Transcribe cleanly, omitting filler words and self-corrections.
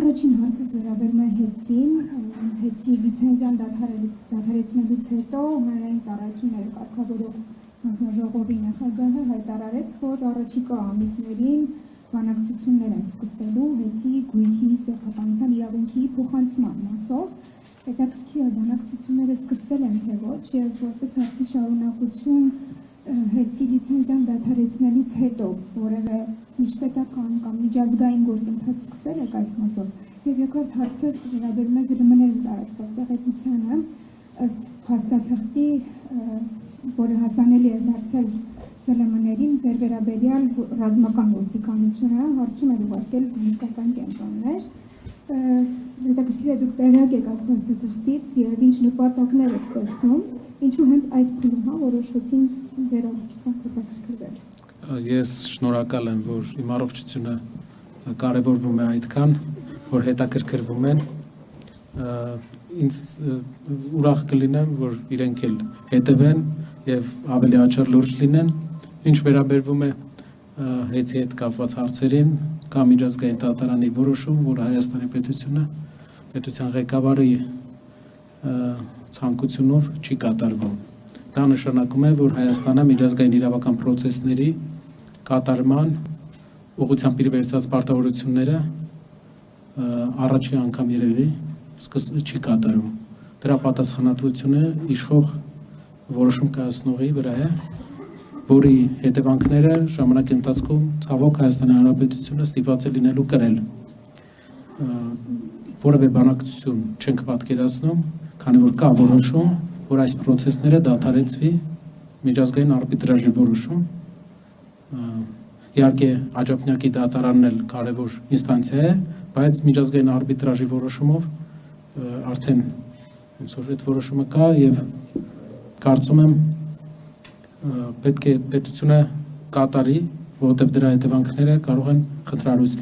Առաջին հարցս վերաբերում է հեցի լիցենզիան դադարեցնելուց հետո հանրային ծառայությունները կարգավորող հանձնաժողովի ՆԽԳՀ հայտարարեց, որ առաջիկա ամիսներին բանակցություններ են սկսելու հեցի գույքի սեփականության իրավունքի փոխանցման մասով։ Հետաքրքիր է, բանակցությունները սկսվել են թե ոչ, եւ որպես հարցի շարունակություն հեցի լիցենզիան դադարեցնելուց հետո որևէ միջպետական կամ միջազգային գործընթաց սկսել եք այս մասով։ Եվ երկրորդ հարցս վերաբերում է ԶԼՄ-ներում տարածված տեղեկությանը, ըստ փաստաթղթի, որը հասանելի է դարձել ԶԼՄ-ներին, ձեր վերաբերյալ ռազմական ոստիկանությունը հարցում էր ուղարկել բժշկական կենտրոններ։ Հետաքրքիր է, դուք տեղյակ եք այդ փաստաթղթից եւ ինչ նպատակներ եք տեսնում, ինչու հենց այս փուլում որոշեցին ձեր առողջությամբ հետաքրքրվել։ Ես շնորհակալ եմ, որ իմ առողջությունը կարևորվում է այդքան, որ հետաքրքրվում են։ Ինձ ուրախ կլինեմ, որ իրենք էլ հետևեն եւ ավելի աչառ լուրջ լինեն։ Ինչ վերաբերվում է հեցի հետ կապված հարցերին, կա միջազգային դատարանի որոշում, որ Հայաստանի պետության ղեկավարի ցանկությունով չի կատարվում։ Դա նշանակում է, որ Հայաստանը միջազգային իրավական պրոցեսների կատարման ուղղությամբ իր վերցած պարտավորությունները առաջին անգամ երևի չի կատարում։ Դրա պատասխանատվությունը իշխող որոշում կայացնողի վրա է, որի հետևանքները ժամանակի ընթացքում ցավոք Հայաստանի Հանրապետությունը ստիպված է լինելու կրել։ Որևէ բանակցություն չենք պատկերացնում, քանի որ կա որոշում, որ այս պրոցեսները դադարեցվի միջազգային արբիտրաժի որոշում։ Իհարկե աջափնյակի դատարանն էլ կարևոր ինստանցիա է, բայց միջազգային արբիտրաժի որոշումով արդեն ոնց որ այդ որոշումը կա եւ կարծում եմ պետք է պետությունը կատարի, որովհետեւ դրա հետևանքները կարող են խնդրալույս